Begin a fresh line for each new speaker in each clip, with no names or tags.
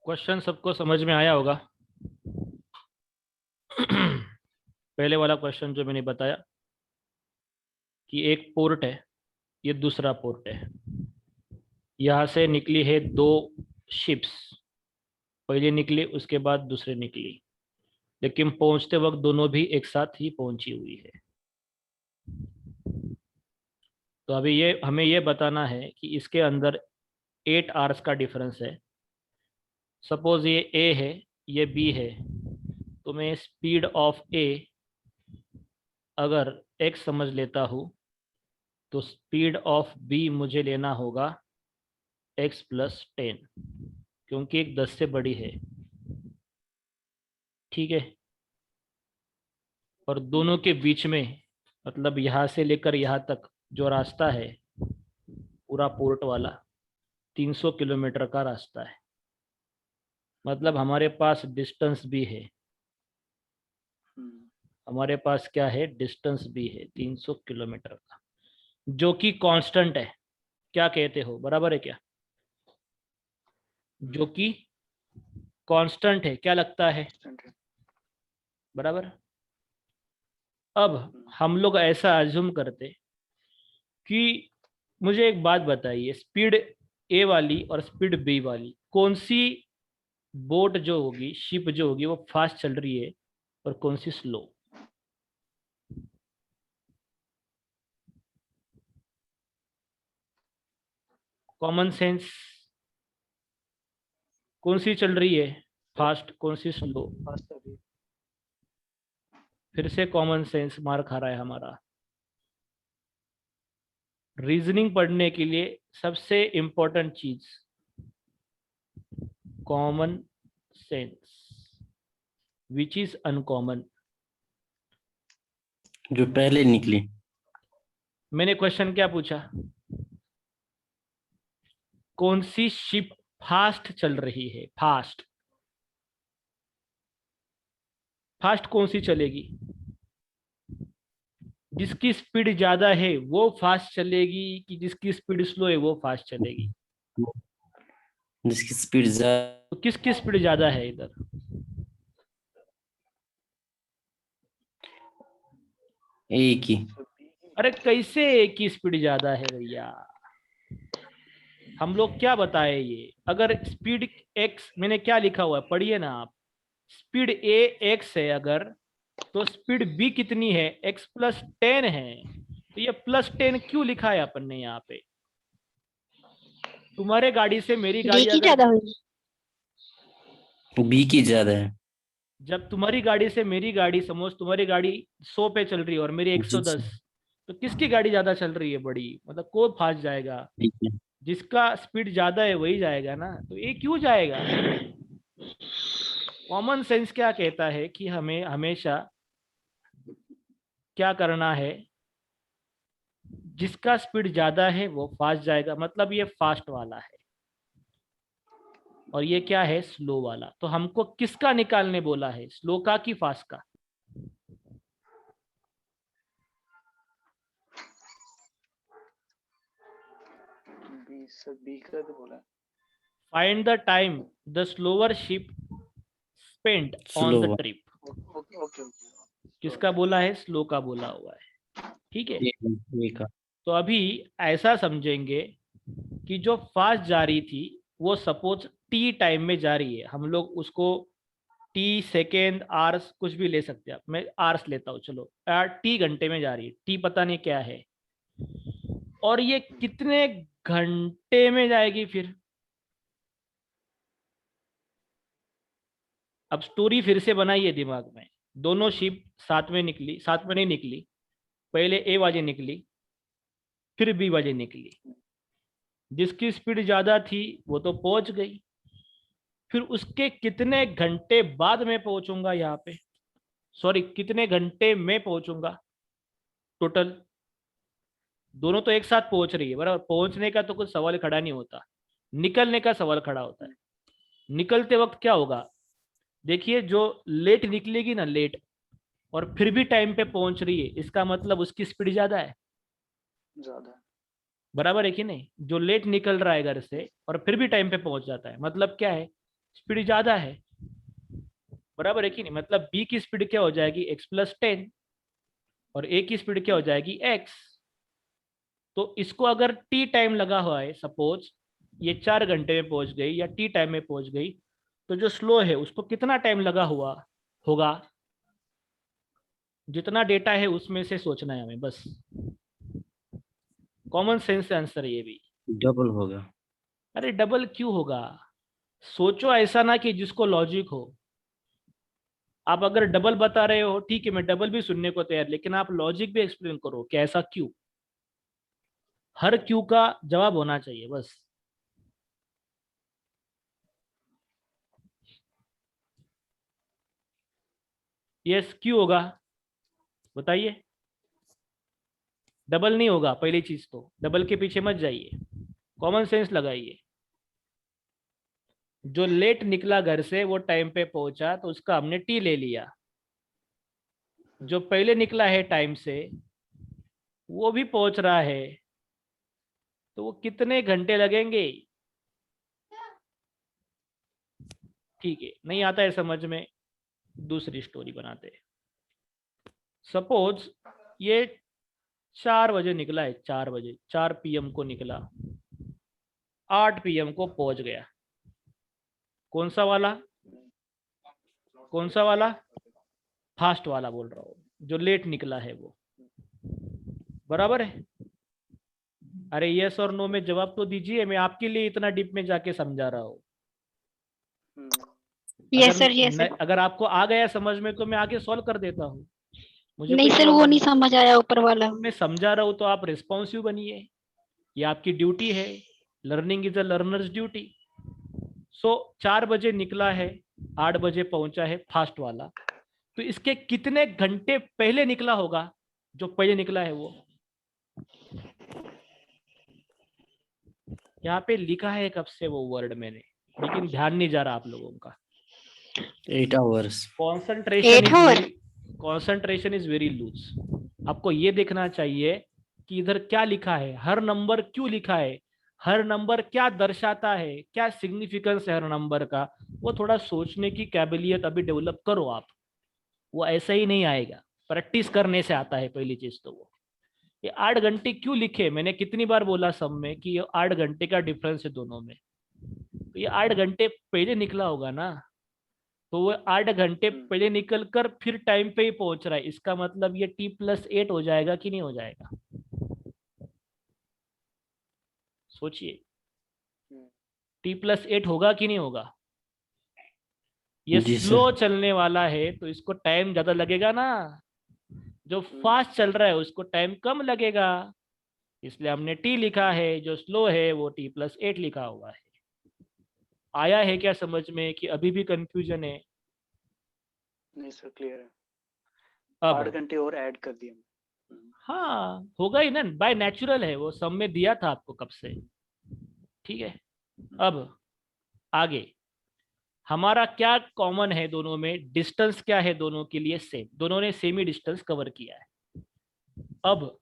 Question सबको समझ में आया होगा। पहले वाला क्वेश्चन जो मैंने बताया कि एक पोर्ट है, ये दूसरा पोर्ट है, यहाँ से निकली है दो शिप्स, पहले निकली उसके बाद दूसरे निकली, लेकिन पहुंचते वक्त दोनों भी एक साथ ही पहुंची हुई है। तो अभी ये हमें ये बताना है कि इसके अंदर 8 आवर्स का डिफरेंस है। सपोज ये ए है, ये बी है, तो मैं स्पीड ऑफ ए अगर x समझ लेता हूँ तो स्पीड ऑफ बी मुझे लेना होगा x+10, क्योंकि एक 10 से बड़ी है। ठीक है। और दोनों के बीच में, मतलब यहाँ से लेकर यहाँ तक जो रास्ता है पूरा पोर्ट वाला 300 किलोमीटर का रास्ता है। मतलब हमारे पास डिस्टेंस भी है, हमारे पास क्या है, डिस्टेंस भी है 300 किलोमीटर का, जो कि कांस्टेंट है। क्या कहते हो, बराबर है क्या? जो कि कांस्टेंट है, क्या लगता है? बराबर। अब हम लोग ऐसा अज्यूम करते कि मुझे एक बात बताइए, स्पीड ए वाली और स्पीड बी वाली कौन सी बोट जो होगी, शिप जो होगी, वो फास्ट चल रही है और कौन सी स्लो? कॉमन सेंस, कौन सी चल रही है फास्ट, कौन सी स्लो? फिर से कॉमन सेंस मार खा रहा है हमारा। रीजनिंग पढ़ने के लिए सबसे इंपॉर्टेंट चीज common sense, which is uncommon.
जो पहले निकली।
मैंने क्वेश्चन क्या पूछा? कौन सी शिप फास्ट चल रही है? फास्ट, फास्ट कौन सी चलेगी? जिसकी स्पीड ज्यादा है वो फास्ट चलेगी कि जिसकी स्पीड स्लो है वो फास्ट चलेगी?
जिसकी स्पीड
तो किसकी स्पीड ज्यादा है इधर?
एक ही।
अरे कैसे एक की स्पीड ज्यादा है भैया? हम लोग क्या बताए ये? अगर स्पीड एक्स, मैंने क्या लिखा हुआ है पढ़िए ना आप। स्पीड ए एक्स है अगर, तो स्पीड बी कितनी है? x+10 है। तो ये +10 क्यों लिखा है अपन ने यहाँ पे? तुम्हारे गाड़ी से मेरी
डी
गाड़ी
की
अगर,
ज्यादा हुई।
बी की ज्यादा है।
जब तुम्हारी गाड़ी से मेरी गाड़ी, समझ तुम्हारी गाड़ी 100 पे चल रही है और मेरी
जिस
110, तो किसकी गाड़ी ज्यादा चल रही है बड़ी? मतलब कौन फास्ट जाएगा?
ठीक है।
जिसका स्पीड ज्यादा है वही जाएगा ना, तो ये क्यों जाएगा? कॉमन सेंस क्या कहता है कि हमें हमेशा क्या करना है, जिसका स्पीड ज्यादा है वो फास्ट जाएगा, मतलब ये फास्ट वाला है और ये क्या है, स्लो वाला। तो हमको किसका निकालने बोला है, स्लो का कि फास्ट का?
बी का तो बोला।
Find the time the slower ship spent on
slow.
The trip.
Okay okay okay.
किसका बोला है? स्लो का बोला हुआ है। ठीक है।
एक का।
तो अभी ऐसा समझेंगे कि जो फास्ट जा रही थी वो सपोज टी टाइम में जा रही है, हम लोग उसको टी सेकेंड आवर्स कुछ भी ले सकते हैं, मैं आवर्स लेता हूँ, चलो टी घंटे में जा रही है, टी पता नहीं क्या है, और ये कितने घंटे में जाएगी फिर? अब स्टोरी फिर से बनाइए दिमाग में। दोनों शिप साथ में निकली, साथ में नहीं निकली, पहले ए वाली निकली फिर बी वाली निकली। जिसकी स्पीड ज्यादा थी वो तो पहुंच गई, फिर उसके कितने घंटे बाद में पहुंचूंगा यहाँ पे, सॉरी कितने घंटे में पहुंचूंगा टोटल? दोनों तो एक साथ पहुंच रही है, बराबर। पहुंचने का तो कुछ सवाल खड़ा नहीं होता, निकलने का सवाल खड़ा होता है। निकलते वक्त क्या होगा, देखिए जो लेट निकलेगी ना, लेट, और फिर भी टाइम पे पहुंच रही है, इसका मतलब उसकी स्पीड ज्यादा है,
ज्यादा।
बराबर है कि नहीं? जो लेट निकल रहा है घर से और फिर भी टाइम पे पहुंच जाता है, मतलब क्या है, स्पीड ज्यादा है, बराबर है कि नहीं? मतलब b की स्पीड क्या हो जाएगी, x+10, और a की स्पीड क्या हो जाएगी, x। तो इसको अगर t टाइम लगा हुआ है, सपोज ये 4 घंटे में पहुंच गई या t टाइम में पहुंच गई, तो जो स्लो है उसको कितना टाइम लगा हुआ होगा? जितना डेटा है उसमें से सोचना है हमें, बस कॉमन सेंस से आंसर है ये भी।
डबल होगा।
अरे डबल क्यों होगा? सोचो ऐसा ना कि जिसको लॉजिक हो। आप अगर डबल बता रहे हो ठीक है, मैं डबल भी सुनने को तैयार, लेकिन आप लॉजिक भी एक्सप्लेन करो कि ऐसा क्यों। हर क्यों का जवाब होना चाहिए बस। यस क्यों होगा बताइए। डबल नहीं होगा, पहली चीज तो डबल के पीछे मत जाइए, कॉमन सेंस लगाइए। जो लेट निकला घर से वो टाइम पे पहुंचा तो उसका हमने टी ले लिया। जो पहले निकला है टाइम से वो भी पहुंच रहा है, तो वो कितने घंटे लगेंगे? ठीक है, नहीं आता है समझ में, दूसरी स्टोरी बनाते हैं। सपोज ये 4 बजे निकला है, 4 बजे, 4 PM को निकला, 8 PM को पहुंच गया। कौन सा वाला? कौन सा वाला? फास्ट वाला बोल रहा हूँ, जो लेट निकला है वो, बराबर है? अरे यस और नो में जवाब तो दीजिए, मैं आपके लिए इतना डीप में जाके समझा रहा हूँ।
Yes sir, yes sir.
अगर आपको आ गया समझ में तो मैं आगे सॉल्व कर देता हूँ, मुझे
नहीं
कोई
सर, वो
प्रॉब्लम
नहीं समझ आया ऊपर वाला।
मैं समझा रहा हूँ तो आप रिस्पॉन्सिव बनिए, ये आपकी ड्यूटी है। Learning is a learner's duty. So 4 बजे निकला है, 8 बजे पहुंचा है, फास्ट वाला। तो इसके कितने घंटे पहले निकला होगा जो पहले निकला है वो? यहाँ पे लिखा है कब से वो वर्ड मैंने, लेकिन ध्यान नहीं जा रहा आप लोगों का।
8 hours।
Concentration is very loose. आपको ये देखना चाहिए कि इधर क्या लिखा है, हर नंबर क्यों लिखा है, हर नंबर क्या दर्शाता है, क्या सिग्निफिकेंस है हर नंबर का। वो थोड़ा सोचने की काबिलियत अभी डेवलप करो आप, वो ऐसा ही नहीं आएगा, प्रैक्टिस करने से आता है पहली चीज तो वो। ये 8 घंटे क्यों लिखे, मैंने कितनी बार बोला सब में कि ये 8 घंटे का डिफरेंस है दोनों में। तो ये 8 घंटे पहले निकला होगा ना, तो वो 8 घंटे पहले निकल कर फिर टाइम पे ही पहुंच रहा है, इसका मतलब ये T+8 हो जाएगा कि नहीं हो जाएगा? सोचिए, T+8 होगा कि नहीं होगा? ये
जी
स्लो
सर।
चलने वाला है तो इसको टाइम ज्यादा लगेगा ना, जो फास्ट चल रहा है उसको टाइम कम लगेगा, इसलिए हमने T लिखा है, जो स्लो है वो T+8 लिखा हुआ है। आया है क्या समझ में कि अभी भी कंफ्यूजन है?
नहीं सर, क्लियर है।
अब
8 घंटे और ऐड कर दिए।
हाँ होगा ही ना, बाय नेचुरल है वो, सब में दिया था आपको कब से। ठीक है, अब आगे हमारा क्या कॉमन है दोनों में? डिस्टेंस क्या है दोनों के लिए? सेम, दोनों ने सेम ही डिस्टेंस कवर किया है। अब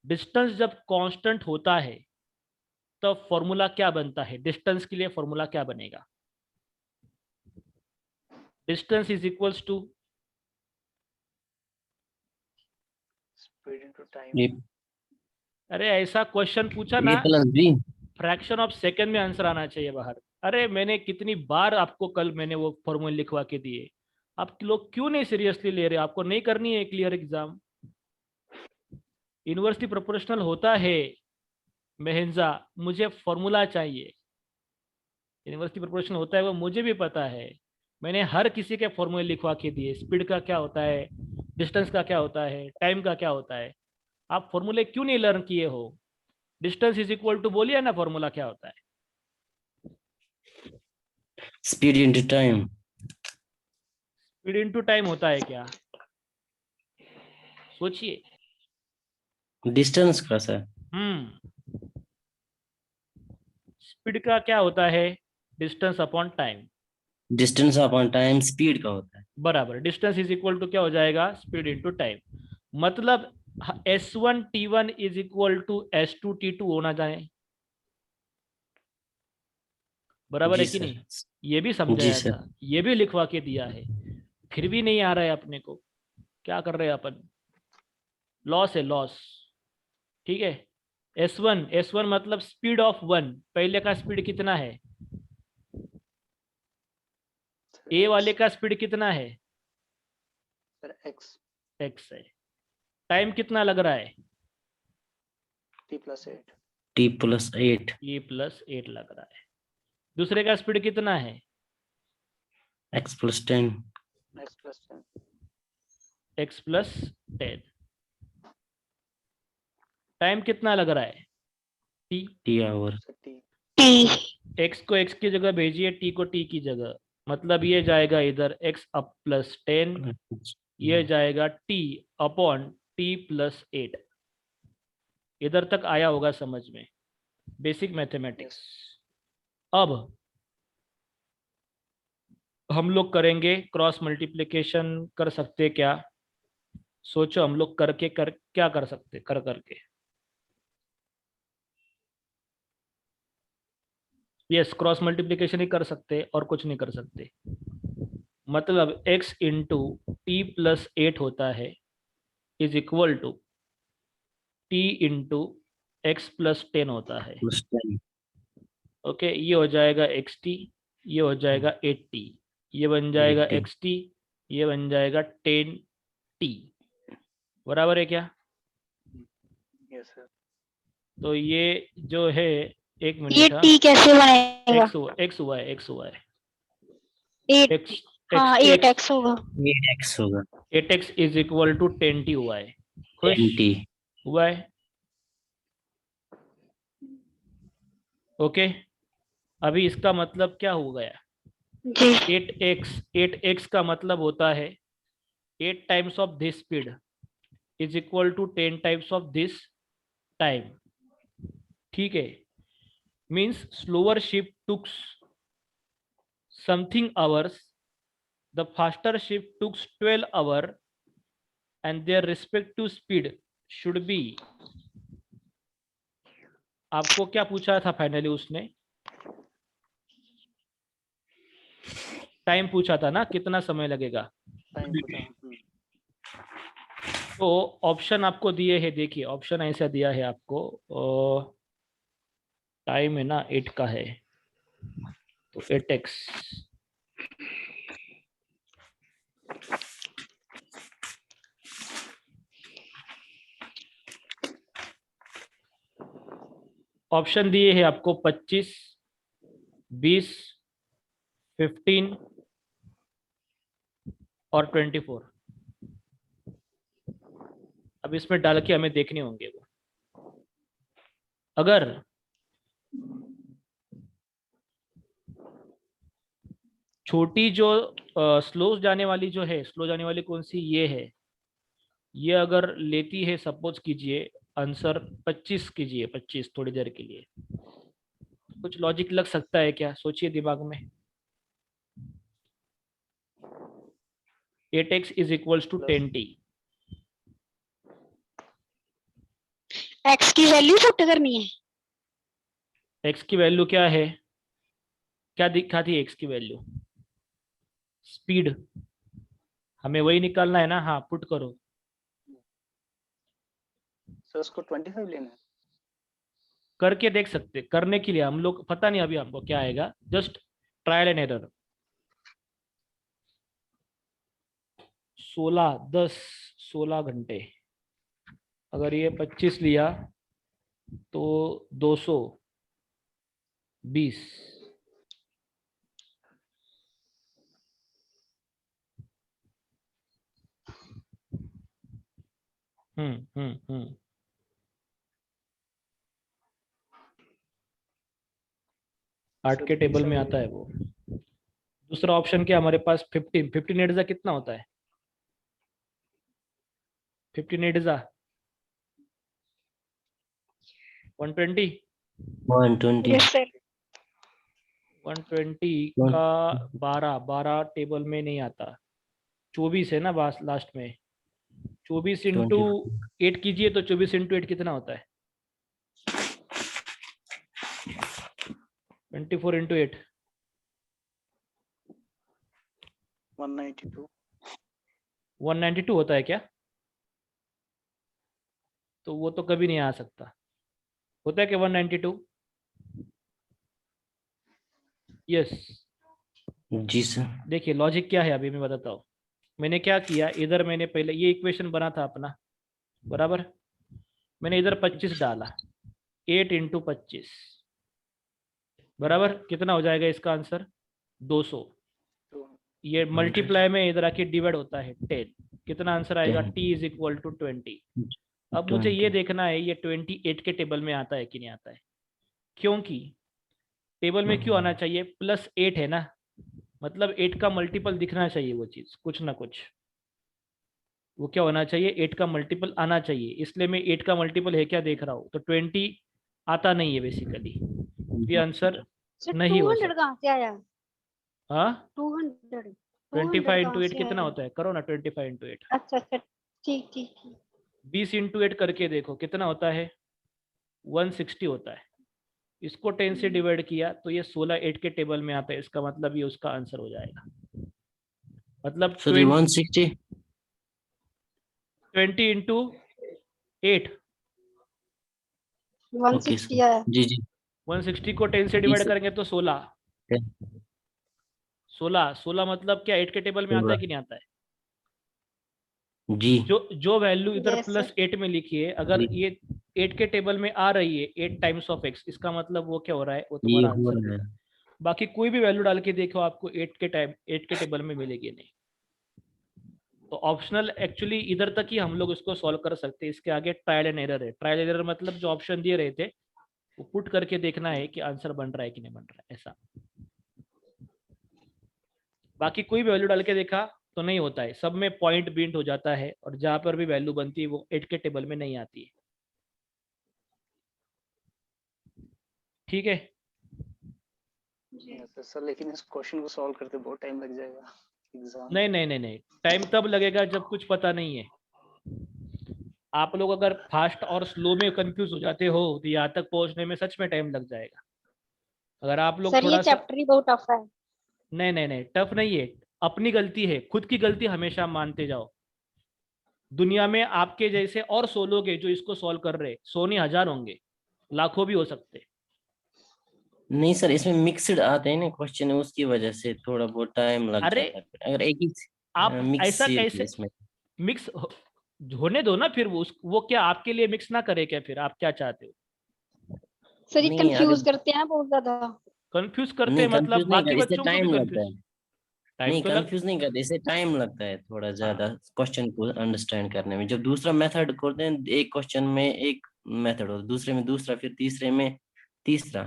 डिस्टेंस जब कांस्टेंट होता है तब फॉर्मूला क्या बनता है? डिस्टेंस के लिए फॉर्मूला क्या बनेगा? Distance is equals to,
speed into time.
ए
अरे ऐसा क्वेश्चन पूछा ना,
plus B.
Fraction of second में आंसर आना चाहिए बाहर। अरे मैंने कितनी बार आपको कल मैंने वो फॉर्मूले लिखवा के दिए, आप लोग क्यों नहीं सीरियसली ले रहे? आपको नहीं करनी है क्लियर एग्जाम? यूनिवर्सिटी प्रोपोर्शनल होता है मेहंजा, मुझे फॉर्मूला चाहिए। यूनिवर्सिटी प्रोपोर्शनल होता है वो मुझे भी पता है, मैंने हर किसी के फॉर्मूले लिखवा के दिए, स्पीड का क्या होता है, डिस्टेंस का क्या होता है, टाइम का क्या होता है। आप फॉर्मूले क्यों नहीं लर्न किए हो? डिस्टेंस इज इक्वल टू बोलिए ना, फॉर्मूला क्या होता है?
Speed into time.
Speed into time होता है क्या? सोचिए।
डिस्टेंस का सर।
स्पीड का क्या होता है? Distance upon time.
Distance upon time speed का होता है।
बराबर, डिस्टेंस इज इक्वल टू क्या हो जाएगा? Speed into time. मतलब S1T1 is equal to S2T2 होना चाहिए। बराबर है
जी
कि
सर।
नहीं? ये भी
जी
समझाया
सर।
था, ये भी लिखवा के दिया है, फिर भी नहीं आ रहा है अपने को। क्या कर रहे हैं अपन? लॉस है, लॉस। ठीक है। S1 मतलब स्पीड ऑफ वन, पहले का स्पीड कितना है?
सर
ए वाले
x,
का स्पीड कितना है?
सर x
x है। टाइम कितना लग रहा है?
t+8
T+8
T+8 लग रहा है। दूसरे का स्पीड कितना है?
X+10
x+10
x+10। टाइम कितना लग रहा है? t।
T hour
sir t
T.
x को x की जगह भेजिए, t को t की जगह, मतलब ये जाएगा इधर x+10, ये जाएगा t अपॉन t+8। इधर तक आया होगा समझ में, बेसिक मैथमेटिक्स। अब हम लोग करेंगे क्रॉस मल्टीप्लिकेशन। कर सकते क्या? सोचो हम लोग करके क्या कर सकते कर करके। यस, क्रॉस मल्टीप्लिकेशन ही कर सकते और कुछ नहीं कर सकते। मतलब x इंटू t+8 होता है is equal to t into x+10 होता है।
+10
ओके, ये हो जाएगा xt, ये हो जाएगा 8t, ये बन जाएगा
80
xt, ये बन जाएगा 10t। बराबर है क्या?
Yes sir.
तो ये जो है, एक
ये
मिनट, हाँ,
टी कैसे बनेगा?
x हुआ है, x हुआ है,
8।
x
हाँ
x
8x होगा।
8x होगा
8x is equal to 10t हुआ है। खुश
10T
हुआ है? ओके। अभी इसका मतलब क्या हो गया?
जी।
8x का मतलब होता है 8 times of this speed is equal to 10 times of this time. ठीक है। Means slower ship took something hours, the faster ship took 12 hour, and their respective speed should be. आपको क्या पूछा था फाइनली उसने? टाइम पूछा था ना, कितना समय लगेगा?
टाइम पूछा।
तो ऑप्शन आपको दिए हैं, देखिए ऑप्शन ऐसा दिया है आपको। टाइम है ना 8 का है, तो 8x। ऑप्शन दिए हैं आपको 25, 20, 15 और 24। अब इसमें डाल के हमें देखने होंगे वो। अगर छोटी जो स्लो जाने वाली जो है, स्लो जाने वाली कौन सी? ये है। ये अगर लेती है, सपोज कीजिए आंसर 25 कीजिए, 25 थोड़ी देर के लिए, कुछ लॉजिक लग सकता है क्या? सोचिए दिमाग में। 8x is equals to 10t।
X की वैल्यू पुट करनी है।
x की वैल्यू क्या है? क्या दिखा थी x की वैल्यू? स्पीड। हमें वही निकालना है ना। हाँ, पुट करो।
सर उसको 25 लेना है।
करके देख सकते, करने के लिए हम लोग, पता नहीं अभी आपको क्या आएगा, जस्ट ट्रायल एंड एरर। 16 घंटे, अगर ये 25 लिया तो 220। हम्म। आर्ट
सर
के टेबल
20
में आता है वो। दूसरा ऑप्शन क्या हमारे पास? 15 एट्जा कितना होता है? 15 एट्जा 120।
120
यस सर।
120 का 12 टेबल में नहीं आता। 24 है ना बास लास्ट में। 24 इंटू 8 कीजिए, तो 24 इंटू 8 कितना होता है? 24 इंटू 8
192.
192 होता है क्या? तो वो तो कभी नहीं आ सकता। होता है क्या 192? यस।
जी सर।
देखिए लॉजिक क्या है, अभी मैं बताता हूँ। मैंने क्या किया, इधर मैंने पहले ये इक्वेशन बना था अपना, बराबर। मैंने इधर 25 डाला, 8 इंटू 25, बराबर। कितना हो जाएगा इसका आंसर? 200।
So,
ये
100.
मल्टीप्लाई में इधर आके डिवाइड होता है 10। कितना आंसर आएगा?
10.
t is equal to 20। अब मुझे ये
20.
देखना है ये 28 के टेबल में आता है कि नहीं आता है, क्योंकि टेबल में क्यों आना चाहिए? +8 है ना, मतलब 8 का मल्टीपल दिखना चाहिए, वो चीज कुछ ना कुछ, वो क्या होना चाहिए? 8 का मल्टीपल आना चाहिए। इसलिए मैं 8 का मल्टीपल है क्या देख रहा हूँ, तो 20 आता नहीं है बेसिकली, ये आंसर
सर
नहीं हो
200
सकता।
कहाँ से आया?
हाँ,
200
25
200
इंटू
कहाँ
8
से
कितना
आया?
होता है? करो ना 25 इंटू 8।
अच्छा अच्छा, ठीक ठीक ठीक।
20 इंटू 8 करके देखो कितना होता है? 160 होता है। इसको 10 से डिवाइड किया तो ये 16 8 के टेबल में आता है, इसका मतलब ये उसका आंसर हो जाएगा। मतलब
सर 160.
20 into 8,
okay
160
sir.
आया।
जी जी।
160 को 10 से
जी
डिवाइड
सर।
करेंगे तो 16। 16 मतलब क्या 8 के टेबल में आता है कि नहीं आता है?
जी
जो वैल्यू इधर
यस सर।
+8 में लिखी है, अगर
जी।
ये 8 के टेबल में आ रही है 8 टाइम्स ऑफ x, इसका मतलब वो क्या हो रहा है? वो
ये
तुम्हारा
हो
आंसर
रहा
होगा।
है।
बाकी कोई भी वैल्यू डाल के देखो आपको 8 के टेबल में मिलेगी नहीं। तो ऑप्शनल एक्चुअली इधर तक ही हम लोग इसको सॉल्व कर सकते हैं, इसके आगे ट्रायल एंड एरर है। ट्रायल एरर मतलब जो ऑप्शन दिए रहे थे वो पुट करके देखना है कि आंसर बन रहा है कि नहीं बन रहा है, ऐसा। बाकी कोई भी वैल्यू डाल के देखा तो नहीं होता है, सब में पॉइंट बीट हो जाता है, और जहां पर भी वैल्यू बनती है वो 8 के टेबल में नहीं आती है। ठीक है।
yes, sir, लेकिन इस क्वेश्चन को सॉल्व करते बहुत टाइम लग जाएगा एग्जाम।
नहीं नहीं नहीं नहीं, टाइम तब लगेगा जब कुछ पता नहीं है। आप लोग अगर फास्ट और स्लो में कंफ्यूज हो जाते हो तो यहाँ तक पहुंचने में सच में टाइम लग जाएगा। अगर आप लोग
सर ये
थोड़ा सा,
चैप्टर ही बहुत टफ है।
नहीं नहीं नहीं, टफ नहीं है, अपनी गलती है, खुद की गलती हमेशा मानते जाओ। दुनिया में आपके जैसे और 100 लोग हैं जो इसको सॉल्व कर रहे हैं, 100 नहीं 1000 होंगे, लाखों भी हो सकते।
नहीं सर, इसमें मिक्सड आते हैं ना क्वेश्चन, उसकी वजह से थोड़ा बहुत टाइम लग
अरे
जाता है अगर एक ही
आप
मिक्स
ऐसा
सीट है
कैसे,
इसमें।
मिक्स होने दो ना फिर, वो क्या आपके लिए मिक्स ना करे क्या? फिर आप क्या चाहते हो?
सर ये
नहीं
कंफ्यूज
अगर,
करते हैं बहुत ज्यादा।
कंफ्यूज करते
नहीं
हैं मतलब
कंफ्यूज नहीं
बाकी
कर, इससे
बच्चों को भी
टाइम लगता
कंफ्यूज,
है।
टाइम
नहीं
तो लग,
कंफ्यूज नहीं करते, इससे टाइम लगता है थोड़ा
हाँ।
ज्यादा क्वेश्चन को अंडरस्टैंड करने में। जब दूसरा मेथड करते हैं, एक क्वेश्चन में एक मेथड हो, दूसरे में दूसरा, फिर तीसरे में तीसरा,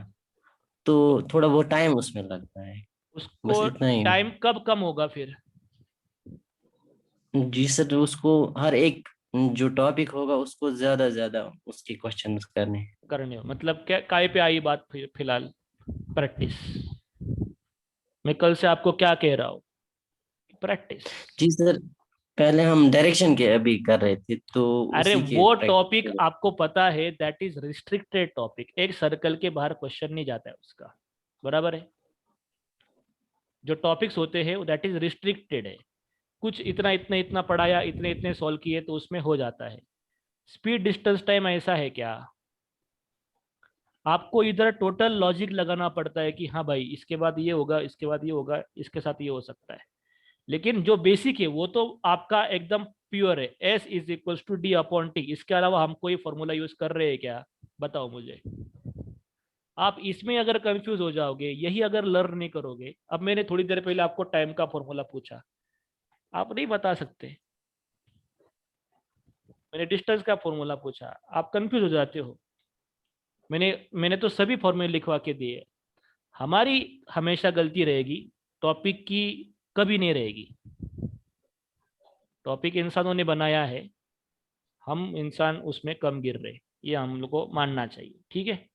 तो
तो
थोड़ा बहुत टाइम उसमें लगता है।
उसको
बस इतना ही।
टाइम कब कम होगा फिर?
जी सर, तो उसको हर एक जो टॉपिक होगा उसको ज्यादा ज्यादा उसके क्वेश्चन करने।
करने हो मतलब क्या, काय पे आई बात फिलहाल? प्रैक्टिस। मैं कल से आपको क्या कह रहा हूँ? प्रैक्टिस।
जी सर, पहले हम डायरेक्शन के अभी कर रहे थे तो
अरे
उसी के
वो टॉपिक
प्रैक्टिस।
आपको पता है, दैट इज रिस्ट्रिक्टेड टॉपिक, एक सर्कल के बाहर क्वेश्चन नहीं जाता है उसका, बराबर है। जो टॉपिक्स होते हैं दैट इज रिस्ट्रिक्टेड है, कुछ इतना इतना इतना पढ़ाया, इतने इतने सॉल्व किए तो उसमें हो जाता है। स्पीड डिस्टेंस टाइम ऐसा है क्या? आपको इधर टोटल लॉजिक लगाना पड़ता है कि हाँ भाई इसके बाद ये होगा, इसके बाद ये होगा, इसके साथ ये हो सकता है। लेकिन जो बेसिक है वो तो आपका एकदम प्योर है, S = D/T। इसके अलावा हम कोई फॉर्मूला यूज कर रहे हैं क्या? बताओ मुझे। आप इसमें अगर कंफ्यूज हो जाओगे, यही अगर लर्न नहीं करोगे, अब मैंने थोड़ी देर पहले आपको टाइम का फॉर्मूला पूछा, आप नहीं बता सकते। मैंने डिस्टेंस का फॉर्मूला पूछा, आप कंफ्यूज हो जाते हो। मैंने मैंने तो सभी फॉर्मूले लिखवा के दिए। हमारी हमेशा गलती रहेगी, टॉपिक की कभी नहीं रहेगी। टॉपिक इंसानों ने बनाया है, हम इंसान उसमें कम गिर रहे, ये हम लोग को मानना चाहिए। ठीक है।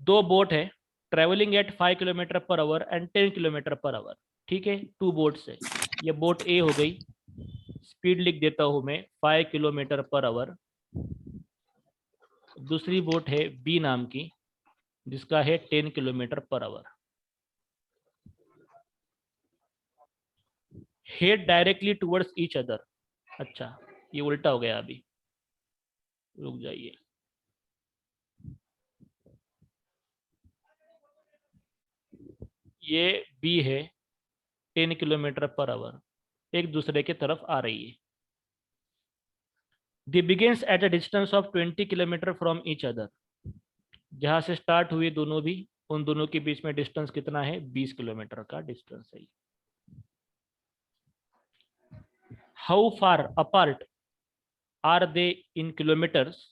दो बोट है, travelling at 5 kilometre per hour and 10 kilometre per hour. ठीक है, 2 बोट्स है। ये बोट ए हो गई, स्पीड लिख देता हूं मैं 5 किलोमीटर पर आवर। दूसरी बोट है बी नाम की, जिसका है 10 kilometre per hour. Head directly towards each other. अच्छा, ये उल्टा हो गया अभी, रुक जाइए। ये बी है, 10 किलोमीटर पर आवर, एक दूसरे की तरफ आ रही है। They begins at a distance of 20 kilometre from each other. जहां से स्टार्ट हुई दोनों भी, उन दोनों के बीच में डिस्टेंस कितना है? 20 किलोमीटर का डिस्टेंस है। How far apart are they in kilometres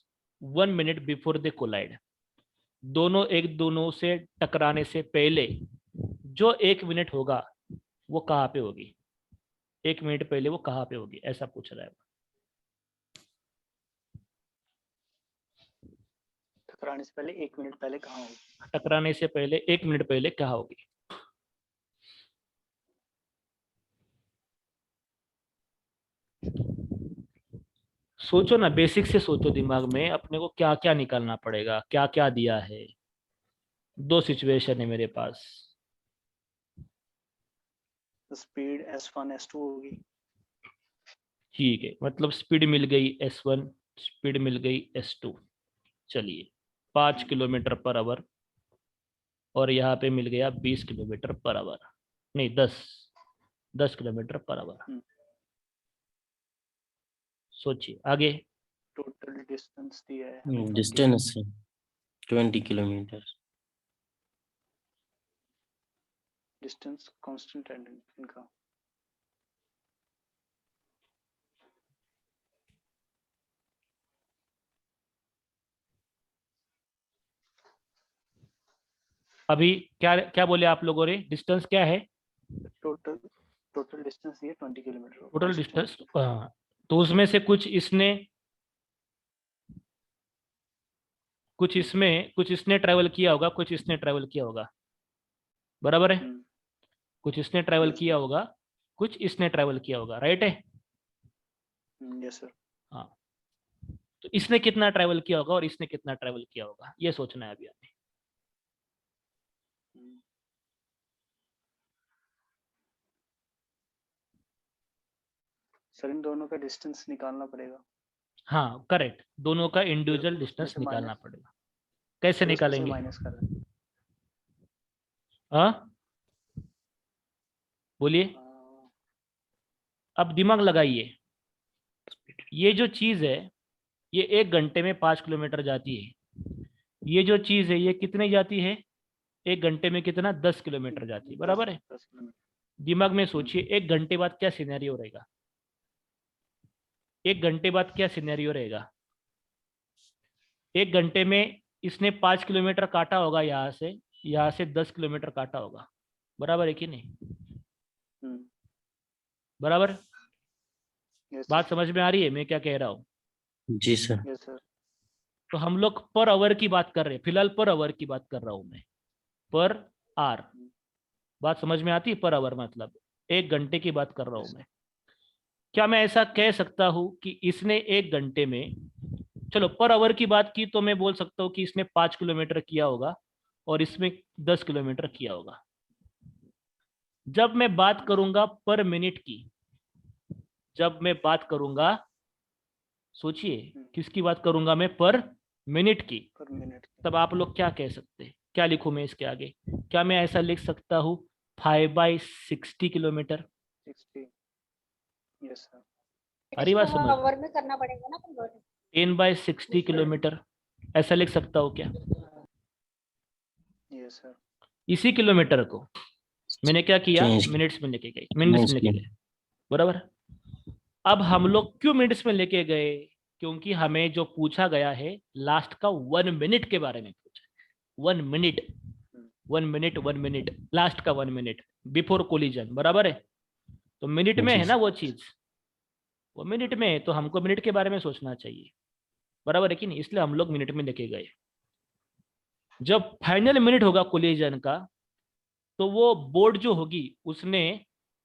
1 minute before they collide. दोनों एक दोनों से टकराने से पहले जो 1 मिनट होगा वो कहाँ पे होगी? 1 मिनट पहले वो कहाँ पे होगी, ऐसा पूछ रहा है।
टकराने से पहले 1 मिनट पहले कहाँ होगी?
टकराने से पहले 1 मिनट पहले कहाँ होगी? सोचो ना, बेसिक से सोचो दिमाग में, अपने को क्या क्या निकालना पड़ेगा, क्या क्या दिया है। 2 सिचुएशन है मेरे पास।
तो स्पीड S1 S2 होगी।
ठीक है, मतलब स्पीड मिल गई S1, स्पीड मिल गई S2। चलिए, 5 किलोमीटर पर आवर, और यहाँ पे मिल गया 20 किलोमीटर पर आवर, नहीं 10 किलोमीटर पर आवर। सोचिए आगे।
टोटल डिस्टेंस दिया है हमें 20।
Distance 20 kilometre.
डिस्टेंस कांस्टेंट है इनका।
अभी क्या क्या बोले आप लोगों ने? डिस्टेंस क्या है?
टोटल डिस्टेंस दिया 20 किलोमीटर।
टोटल डिस्टेंस, तो उसमें से कुछ इसने ट्रैवल किया होगा, कुछ इसने ट्रैवल किया होगा, बराबर है? कुछ इसने ट्रैवल
Yes,
किया होगा, कुछ इसने ट्रैवल किया होगा, राइट है?
Yes sir.
हाँ, तो इसने कितना ट्रैवल किया होगा और इसने कितना ट्रैवल किया होगा, ये सोचना है अभी हमें।
सर इन दोनों का डिस्टेंस निकालना पड़ेगा।
हाँ करेक्ट, दोनों का इंडिविजुअल
फिर उसमें
डिस्टेंस
से
निकालना
माइनस,
पड़ेगा। कैसे
फिर उसमें से
निकालेंगे?
माइनस करना।
हाँ बोलिए, अब दिमाग लगाइए। ये जो चीज है, ये 1 घंटे में 5 किलोमीटर जाती है। ये जो चीज है, ये कितने जाती है? 1 घंटे में कितना? 10 किलोमीटर जाती है, बराबर है?
10 किलोमीटर।
दिमाग में सोचिए, 1 घंटे बाद क्या सिनेरियो रहेगा? 1 घंटे बाद क्या सिनेरियो रहेगा? 1 घंटे में इसने 5 किलोमीटर काटा होगा, यहाँ से 10 किलोमीटर काटा होगा, बराबर है कि नहीं? बराबर? बात समझ में आ रही है मैं क्या कह रहा हूँ?
जी सर।
Yes sir.
तो हम लोग पर आवर की बात कर रहे हैं, फिलहाल पर आवर की बात कर रहा हूं मैं, पर आर। बात समझ में आती है? पर आवर मतलब 1 घंटे की बात कर रहा हूं मैं। क्या मैं ऐसा कह सकता हूं कि इसने 1 घंटे में, चलो पर आवर की बात की तो मैं बोल सकता हूं कि इसने 5 किलोमीटर किया होगा और इसमें 10 किलोमीटर किया होगा। जब मैं बात करूंगा पर मिनट की, जब मैं बात करूंगा, सोचिए किसकी बात करूंगा मैं? पर मिनट की।
पर मिनट।
तब आप लोग क्या कह सकते हैं? क्या लिखूं मैं इसके आगे? क्या मैं ऐसा लिख सकता हूं 5/60 किलोमीटर?
60। Yes sir.
अरे बात
इसको
समझ,
आवर में करना पड़ेगा ना कन्वर्ट।
10/60 किलोमीटर ऐसा लिख सकता हूं क्या?
Yes sir.
इसी किलोमीटर को मैंने क्या किया?
चेंज
मिनट्स में लेके गए, मिनट्स में लेके गए, बराबर? अब हम लोग क्यों मिनट्स में लेके गए? क्योंकि हमें जो पूछा गया है लास्ट का 1 मिनट के बारे में पूछा। 1 मिनट, 1 मिनट, 1 मिनट, लास्ट का 1 मिनट बिफोर कोलिजन, बराबर है? तो मिनट में
जी
है ना
सर।
वो चीज, वो मिनट में है, तो हमको मिनट के बारे में सोचना चाहिए, बराबर है कि नहीं? इसलिए हम लोग मिनट में लेके गए। जब फाइनल मिनट होगा कोलिजन का, तो वो बोट जो होगी उसने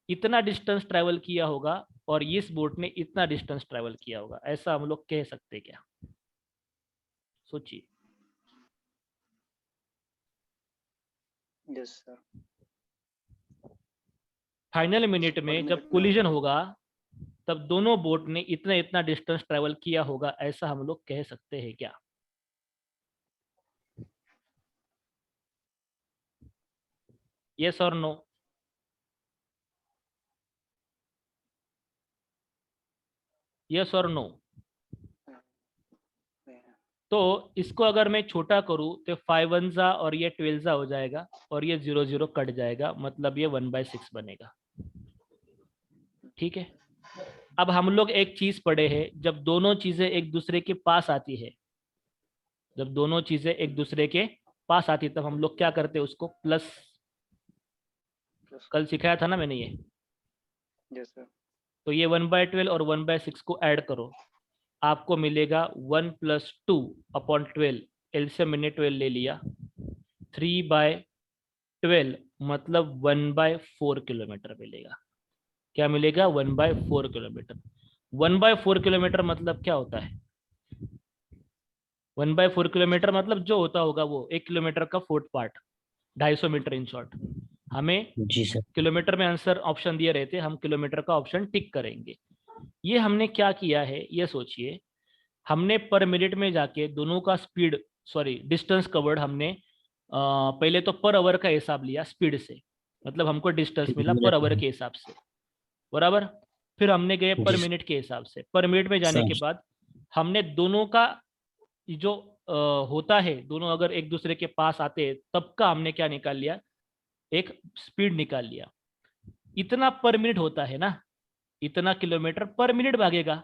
इतना डिस्टेंस ट्रेवल किया होगा और इस बोट ने इतना डिस्टेंस ट्रेवल किया होगा, ऐसा हम लोग कह सकते क्या? सोचिए।
Yes sir.
फाइनल मिनट में
मिनट
जब
में
कोलिजन होगा तब दोनों बोट ने इतना इतना डिस्टेंस ट्रेवल किया होगा, ऐसा हम लोग कह सकते हैं क्या? यस और नो? यस और नो? तो इसको अगर मैं छोटा करूं तो 5 1 और ये 12 हो जाएगा और ये 0 0 कट जाएगा, मतलब ये 1/6 बनेगा। ठीक है, अब हम लोग एक चीज पढ़े हैं, जब दोनों चीजें एक दूसरे के पास आती है, जब दोनों चीजें एक दूसरे के पास आती है तब हम लोग क्या करते हैं, उसको प्लस। कल सिखाया था ना मैंने ये।
Yes sir.
तो ये 1/12 और 1/6 को ऐड करो, आपको मिलेगा 1 + 2/12। एलसीएम मैंने 12 ले लिया, 3/12 मतलब 1/4 किलोमीटर मिलेगा। क्या मिलेगा? 1/4 किलोमीटर। 1/4 किलोमीटर मतलब क्या होता है? 1/4 किलोमीटर मतलब जो होता होगा वो 1 किलोमीटर का 4th part, 250 metre in short. हमें
जी सर।
किलोमीटर में आंसर ऑप्शन दिए रहते, हम किलोमीटर का ऑप्शन टिक करेंगे। ये हमने क्या किया है, ये सोचिए। हमने पर मिनट में जाके दोनों का स्पीड, सॉरी डिस्टेंस कवर्ड, हमने पहले तो पर आवर का हिसाब लिया स्पीड से, मतलब हमको डिस्टेंस मिला पर आवर के हिसाब से, बराबर। फिर हमने गए पर
जी
मिनट के हिसाब से। पर मिनट में जाने के
सर।
बाद हमने दोनों का जो होता है, दोनों अगर एक दूसरे के पास आते हैं तब का हमने क्या निकाल लिया, एक स्पीड निकाल लिया। इतना पर मिनट होता है ना, इतना किलोमीटर पर मिनट भागेगा।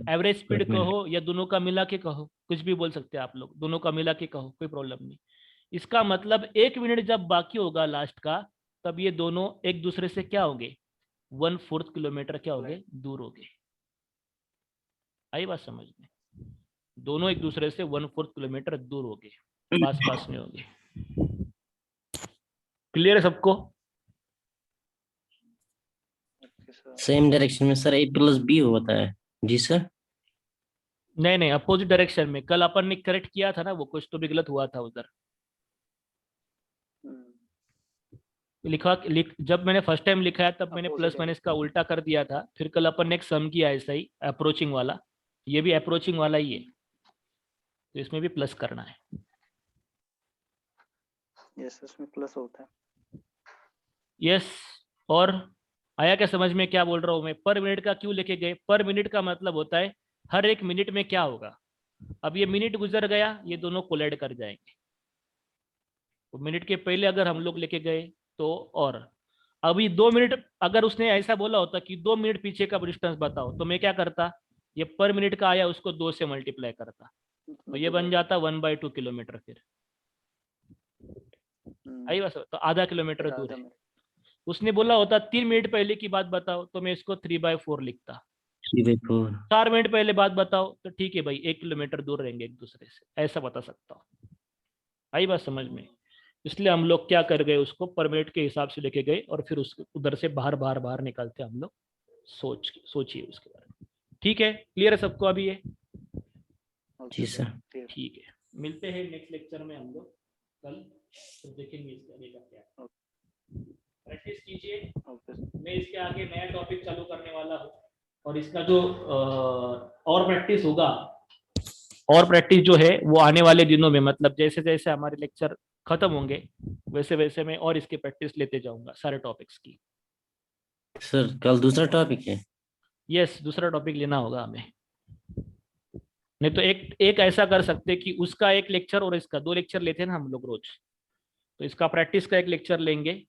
एवरेज स्पीड
पर मिनट।
कहो या दोनों का मिला के कहो, कुछ भी बोल सकते हैं आप लोग, दोनों का मिला के कहो, कोई प्रॉब्लम नहीं। इसका मतलब 1 मिनट जब बाकी होगा लास्ट का, तब ये दोनों एक दूसरे से क्या होंगे, 1/4 किलोमीटर क्या होंगे, दूर होंगे। आई बात समझ में? दोनों एक दूसरे से 1/4 किलोमीटर दूर होंगे, पास पास में होंगे। क्लियर है सबको?
Okay sir.
सेम डायरेक्शन में सर A + B होता है। जी सर।
नहीं नहीं, अपोजिट डायरेक्शन में। कल अपन ने करेक्ट किया था ना, वो कुछ तो भी गलत हुआ था उधर। जब मैंने फर्स्ट टाइम लिखा है तब मैंने प्लस माइनस का उल्टा कर दिया था, फिर कल अपन ने एक सम किया ऐसा ही अप्रोचिंग वाला, ये भी अप्रोचिंग वाला ही है, तो इसमें भी प्लस करना है।
यस, इसमें प्लस होता है।
यस। और आया क्या समझ में क्या बोल रहा हूँ मैं? पर मिनट का क्यों लेके गए? पर मिनट का मतलब होता है हर एक मिनट में क्या होगा। अब ये मिनट गुजर गया, ये दोनों कोलाइड कर जाएंगे। तो मिनट के पहले अगर हम लोग लेके गए तो, और अभी 2 मिनट, अगर उसने ऐसा बोला होता कि 2 मिनट पीछे का डिस्टेंस बताओ, तो मैं क्या करता, ये पर मिनट का आया उसको 2 से मल्टीप्लाई करता, तो ये बन जाता 1/2 किलोमीटर। फिर आई बस, तो आधा किलोमीटर दूर है। उसने बोला होता 3 मिनट पहले की बात बताओ, तो मैं इसको 3/4 लिखता।
3/4।
4 मिनट पहले बात बताओ, तो ठीक है भाई 1 किलोमीटर दूर रहेंगे एक दूसरे से, ऐसा बता सकता हूँ। आई बात समझ में? इसलिए हम लोग क्या कर गए, उसको पर मिनट के हिसाब से लेके गए और फिर उस उधर से बाहर बाहर बाहर निकालते हम लोग। सोचिए उसके बारे में। ठीक है, क्लियर है सबको अभी ये?
जी सर।
ठीक है, मिलते हैं नेक्स्ट लेक्चर में हम लोग कल, तो देखेंगे इसका आगे का क्या। प्रैक्टिस कीजिए, मैं इसके आगे नया टॉपिक चालू करने वाला हूँ, और इसका जो और प्रैक्टिस होगा, और प्रैक्टिस जो है वो आने वाले दिनों में, मतलब जैसे जैसे हमारे लेक्चर खत्म होंगे वैसे वैसे मैं और इसकी प्रैक्टिस लेते जाऊंगा सारे टॉपिक्स की।
सर कल दूसरा टॉपिक है।
यस, दूसरा टॉपिक लेना होगा हमें, नहीं तो एक एक ऐसा कर सकते कि उसका एक लेक्चर और इसका 2 लेक्चर लेते हैं ना हम लोग रोज, तो इसका प्रैक्टिस का एक लेक्चर लेंगे।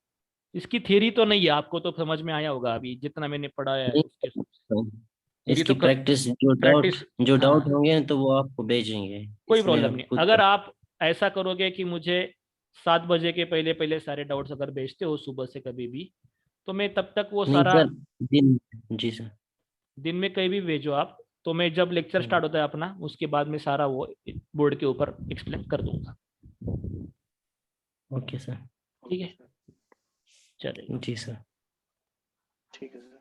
इसकी थ्योरी तो नहीं है, आपको तो समझ में आया होगा अभी जितना मैंने पढ़ाया है उसके हिसाब से।
इसकी
तो
प्रैक्टिस
प्रैक्टिस,
जो डाउट
हाँ,
होंगे तो वो आपको भेजेंगे।
कोई
इसमें
प्रॉब्लम
आप
नहीं।
खुद
अगर आप ऐसा करोगे कि मुझे 7 बजे के पहले पहले सारे डाउट्स अगर भेजते हो सुबह से कभी भी, तो मैं तब तक वो
नहीं
सारा
सर दिन। जी सर।
दिन में कहीं भी भेजो आप, तो मैं जब लेक्चर स्टार्ट होता है अपना उसके बाद में सारा वो बोर्ड के ऊपर एक्सप्लेन कर दूंगा।
Okay sir.
ठीक है, चलिए।
जी सर।
ठीक है सर।